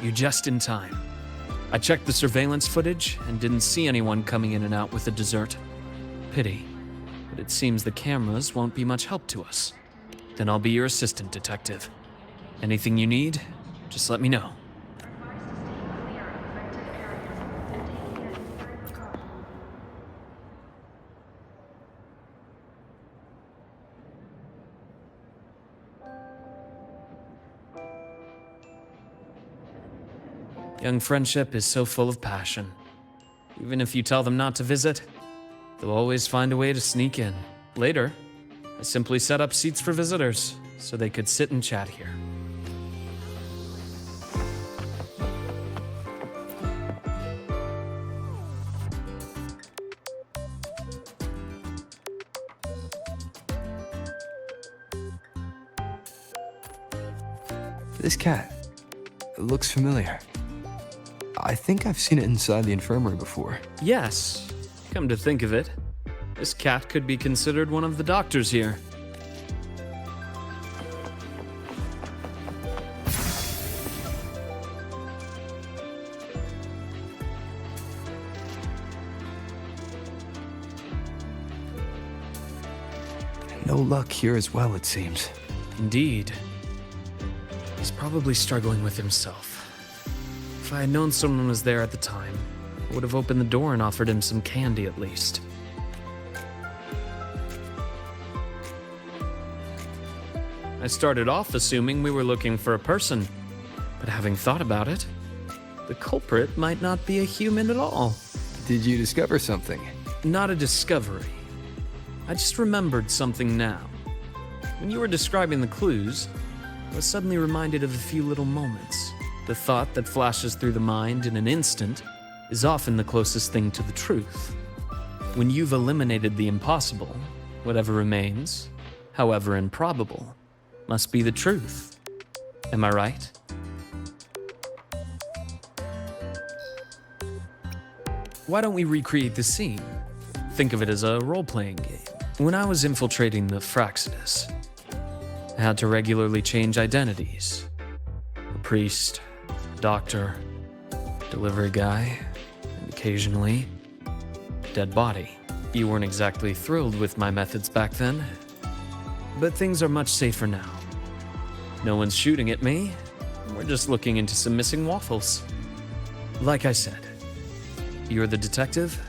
You just in time. I checked the surveillance footage and didn't see anyone coming in and out with a dessert. Pity, but it seems the cameras won't be much help to us. Then I'll be your assistant, detective. Anything you need, just let me know. Young friendship is so full of passion. Even if you tell them not to visit, they'll always find a way to sneak in. Later, I simply set up seats for visitors so they could sit and chat here. This cat, it looks familiar. I think I've seen it inside the infirmary before. Yes, come to think of it, this cat could be considered one of the doctors here. No luck here as well, it seems. Indeed. He's probably struggling with himself. If I had known someone was there at the time, I would have opened the door and offered him some candy at least. I started off assuming we were looking for a person, but having thought about it, the culprit might not be a human at all. Did you discover something? Not a discovery. I just remembered something now. When you were describing the clues, I was suddenly reminded of a few little moments. The thought that flashes through the mind in an instant is often the closest thing to the truth. When you've eliminated the impossible, whatever remains, however improbable, must be the truth. Am I right? Why don't we recreate the scene? Think of it as a role-playing game. When I was infiltrating the Fraxidus, I had to regularly change identities. A priest, doctor, delivery guy, and occasionally, dead body. You weren't exactly thrilled with my methods back then, but things are much safer now. No one's shooting at me, we're just looking into some missing waffles. Like I said, you're the detective,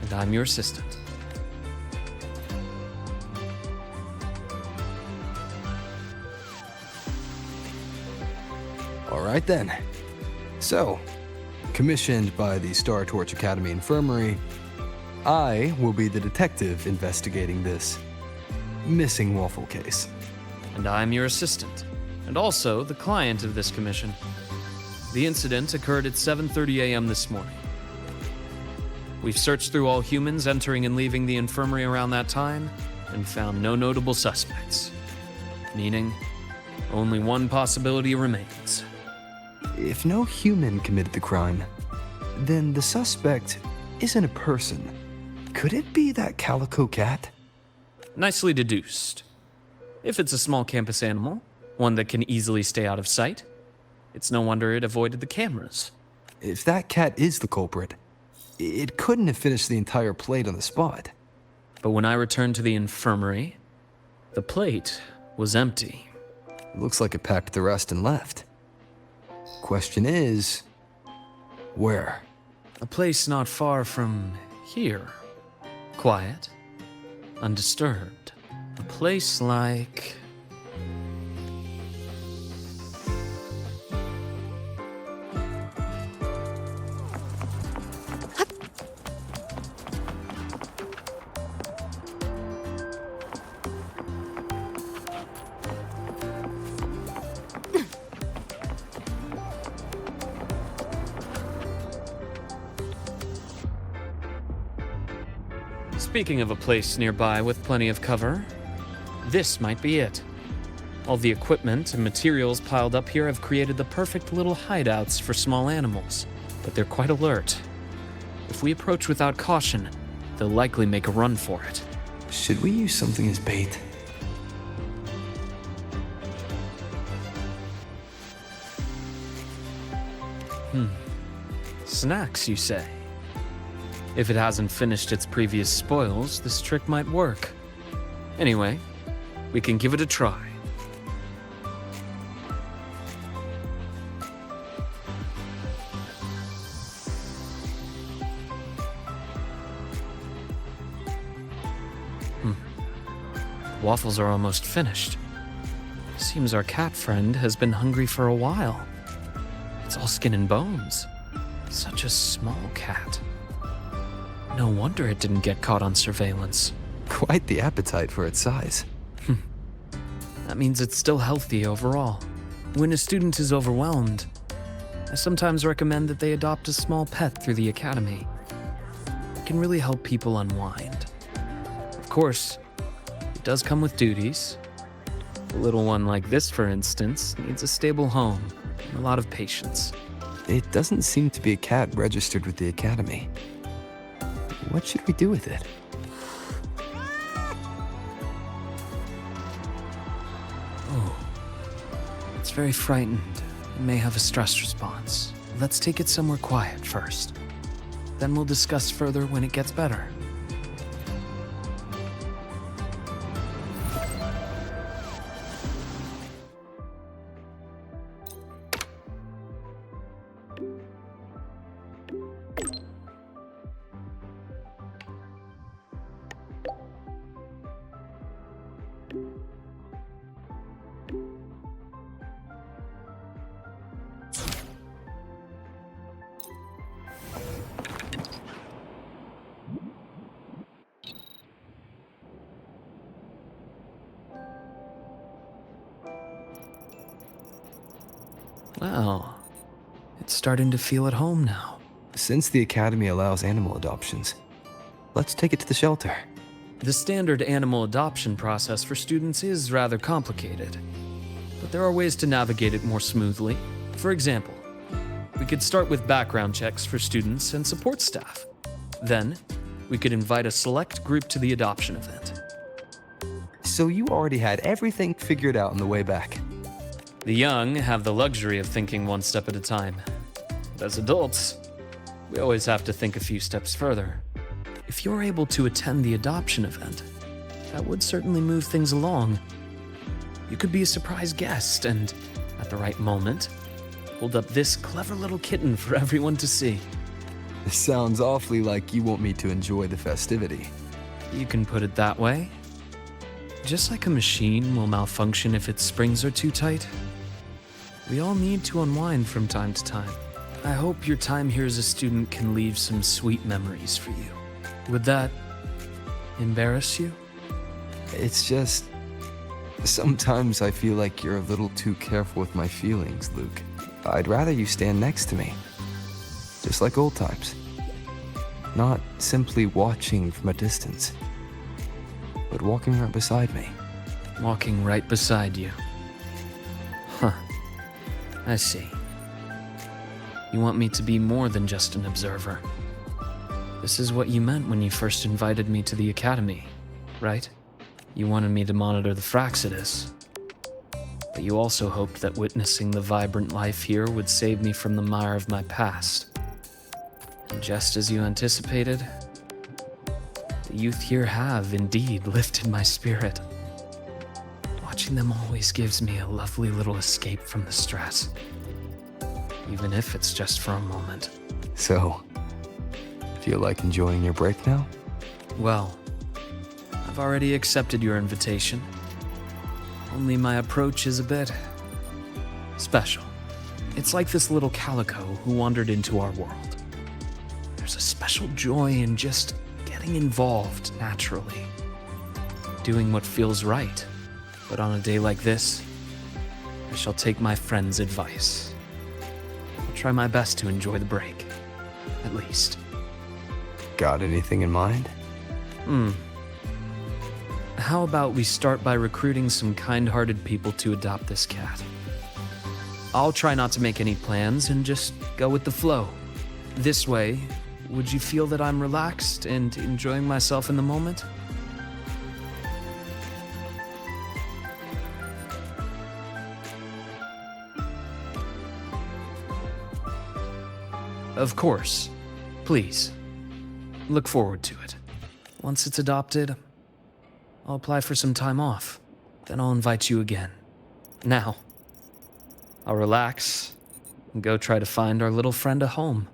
and I'm your assistant. All right then. So, commissioned by the Star Torch Academy Infirmary, I will be the detective investigating this missing waffle case. And I'm your assistant, and also the client of this commission. The incident occurred at 7:30 a.m. this morning. We've searched through all humans entering and leaving the infirmary around that time and found no notable suspects, meaning only one possibility remains. If no human committed the crime, then the suspect isn't a person. Could it be that calico cat? Nicely deduced. If it's a small campus animal, one that can easily stay out of sight, it's no wonder it avoided the cameras. If that cat is the culprit, it couldn't have finished the entire plate on the spot. But when I returned to the infirmary, the plate was empty. Looks like it packed the rest and left. Question is, where? A place not far from here. Quiet, undisturbed. A place like... Speaking of a place nearby with plenty of cover, this might be it. All the equipment and materials piled up here have created the perfect little hideouts for small animals, but they're quite alert. If we approach without caution, they'll likely make a run for it. Should we use something as bait? Snacks, you say? If it hasn't finished its previous spoils, this trick might work. Anyway, we can give it a try. Waffles are almost finished. Seems our cat friend has been hungry for a while. It's all skin and bones. Such a small cat. No wonder it didn't get caught on surveillance. Quite the appetite for its size. That means it's still healthy overall. When a student is overwhelmed, I sometimes recommend that they adopt a small pet through the academy. It can really help people unwind. Of course, it does come with duties. A little one like this, for instance, needs a stable home and a lot of patience. It doesn't seem to be a cat registered with the academy. What should we do with it? Oh, it's very frightened. It may have a stress response. Let's take it somewhere quiet first. Then we'll discuss further when it gets better. Well, it's starting to feel at home now. Since the academy allows animal adoptions, let's take it to the shelter. The standard animal adoption process for students is rather complicated, but there are ways to navigate it more smoothly. For example, we could start with background checks for students and support staff. Then, we could invite a select group to the adoption event. So you already had everything figured out on the way back. The young have the luxury of thinking one step at a time. But as adults, we always have to think a few steps further. If you're able to attend the adoption event, that would certainly move things along. You could be a surprise guest and, at the right moment, hold up this clever little kitten for everyone to see. This sounds awfully like you want me to enjoy the festivity. You can put it that way. Just like a machine will malfunction if its springs are too tight, we all need to unwind from time to time. I hope your time here as a student can leave some sweet memories for you. Would that embarrass you? It's just... sometimes I feel like you're a little too careful with my feelings, Luke. I'd rather you stand next to me. Just like old times. Not simply watching from a distance, but walking right beside me. Walking right beside you. Huh. I see. You want me to be more than just an observer. This is what you meant when you first invited me to the academy, right? You wanted me to monitor the Fraxidus. But you also hoped that witnessing the vibrant life here would save me from the mire of my past. And just as you anticipated, the youth here have indeed lifted my spirit. Watching them always gives me a lovely little escape from the stress, even if it's just for a moment. So, feel like enjoying your break now? Well, I've already accepted your invitation. Only my approach is a bit special. It's like this little calico who wandered into our world. There's a special joy in just getting involved naturally, doing what feels right. But on a day like this, I shall take my friend's advice. I'll try my best to enjoy the break, at least. Got anything in mind? How about we start by recruiting some kind-hearted people to adopt this cat? I'll try not to make any plans and just go with the flow. This way, would you feel that I'm relaxed and enjoying myself in the moment? Of course. Please. Look forward to it. Once it's adopted, I'll apply for some time off. Then I'll invite you again. Now, I'll relax and go try to find our little friend a home.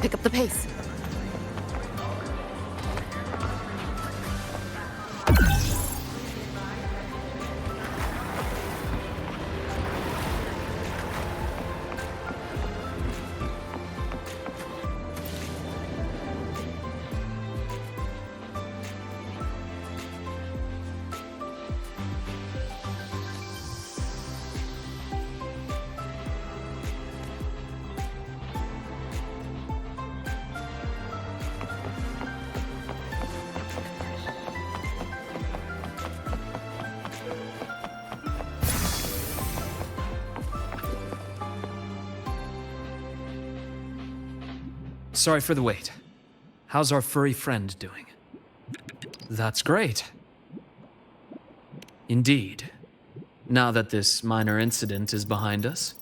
Pick up the pace. Sorry for the wait. How's our furry friend doing? That's great. Indeed. Now that this minor incident is behind us,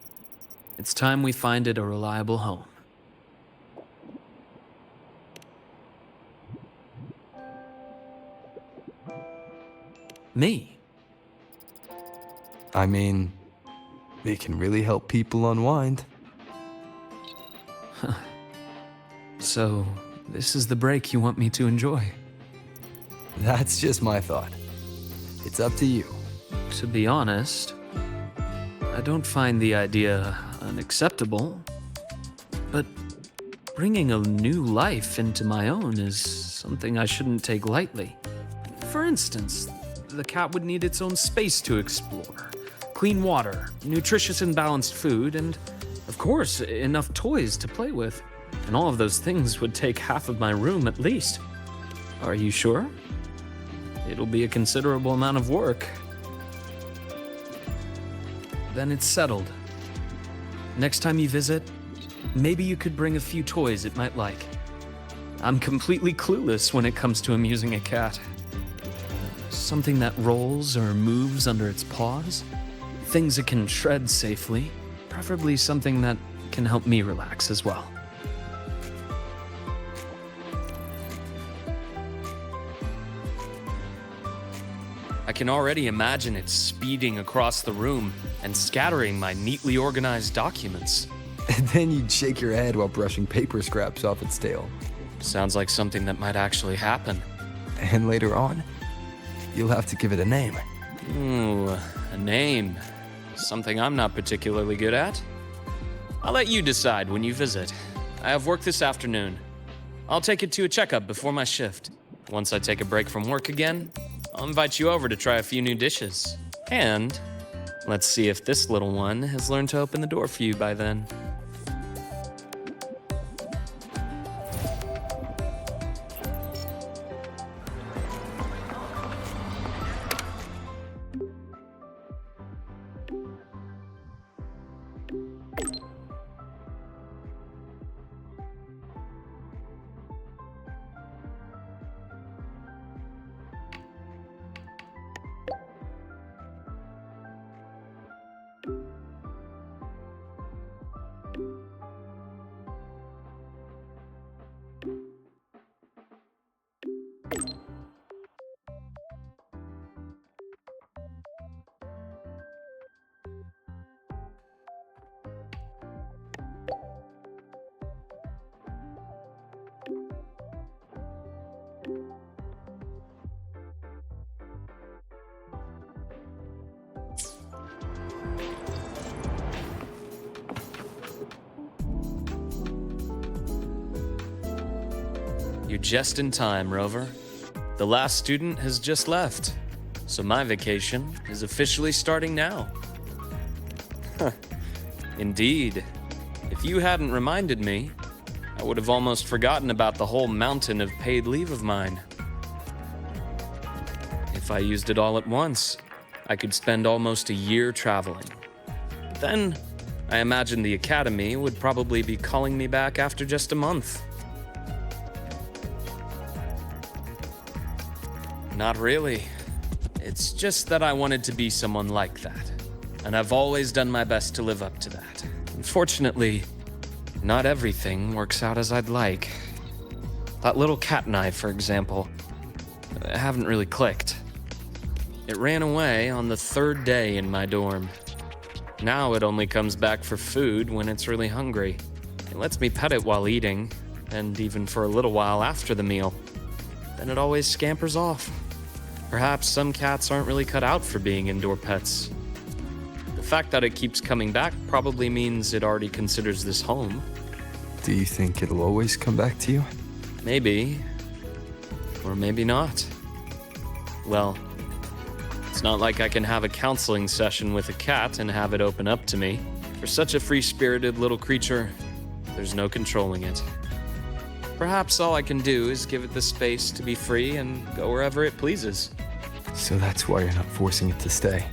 it's time we find it a reliable home. Me? I mean, it can really help people unwind. So, this is the break you want me to enjoy? That's just my thought. It's up to you. To be honest, I don't find the idea unacceptable, but bringing a new life into my own is something I shouldn't take lightly. For instance, the cat would need its own space to explore, clean water, nutritious and balanced food, and, of course, enough toys to play with. And all of those things would take half of my room at least. Are you sure? It'll be a considerable amount of work. Then it's settled. Next time you visit, maybe you could bring a few toys it might like. I'm completely clueless when it comes to amusing a cat. Something that rolls or moves under its paws. Things it can tread safely. Preferably something that can help me relax as well. I can already imagine it speeding across the room and scattering my neatly organized documents. And then you'd shake your head while brushing paper scraps off its tail. Sounds like something that might actually happen. And later on, you'll have to give it a name. Ooh, a name. Something I'm not particularly good at. I'll let you decide when you visit. I have work this afternoon. I'll take it to a checkup before my shift. Once I take a break from work again, I'll invite you over to try a few new dishes. And let's see if this little one has learned to open the door for you by then. You're just in time, Rover. The last student has just left, so my vacation is officially starting now. Huh. Indeed. If you hadn't reminded me, I would have almost forgotten about the whole mountain of paid leave of mine. If I used it all at once, I could spend almost a year traveling. But then, I imagined the academy would probably be calling me back after just a month. Not really. It's just that I wanted to be someone like that, and I've always done my best to live up to that. Unfortunately, not everything works out as I'd like. That little cat and I, for example, haven't really clicked. It ran away on the third day in my dorm. Now it only comes back for food when it's really hungry. It lets me pet it while eating, and even for a little while after the meal. Then it always scampers off. Perhaps some cats aren't really cut out for being indoor pets. The fact that it keeps coming back probably means it already considers this home. Do you think it'll always come back to you? Maybe. Or maybe not. Well, it's not like I can have a counseling session with a cat and have it open up to me. For such a free-spirited little creature, there's no controlling it. Perhaps all I can do is give it the space to be free and go wherever it pleases. So that's why you're not forcing it to stay.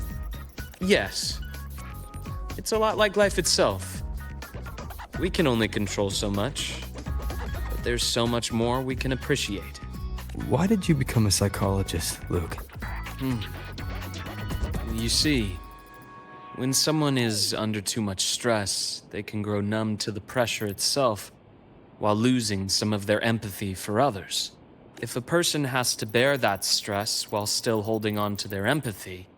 Yes. It's a lot like life itself. We can only control so much, but there's so much more we can appreciate. Why did you become a psychologist, Luuk? You see, when someone is under too much stress, they can grow numb to the pressure itself, while losing some of their empathy for others. If a person has to bear that stress while still holding on to their empathy,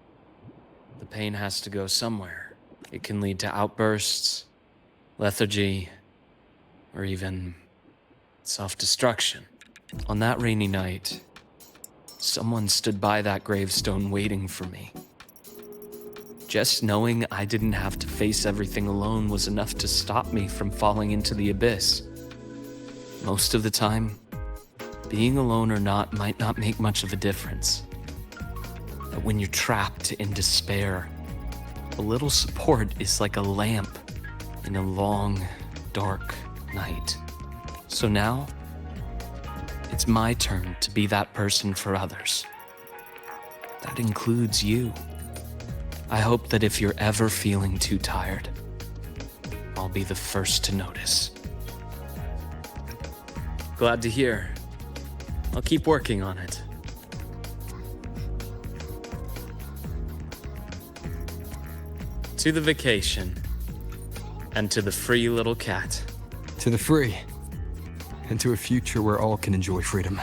the pain has to go somewhere. It can lead to outbursts, lethargy, or even self-destruction. On that rainy night, Someone stood by that gravestone waiting for me. Just knowing I didn't have to face everything alone was enough to stop me from falling into the abyss. Most of the time, being alone or not might not make much of a difference. But when you're trapped in despair, a little support is like a lamp in a long, dark night. So now, it's my turn to be that person for others. That includes you. I hope that if you're ever feeling too tired, I'll be the first to notice. Glad to hear. I'll keep working on it. To the vacation, and to the free little cat. To the free, and to a future where all can enjoy freedom.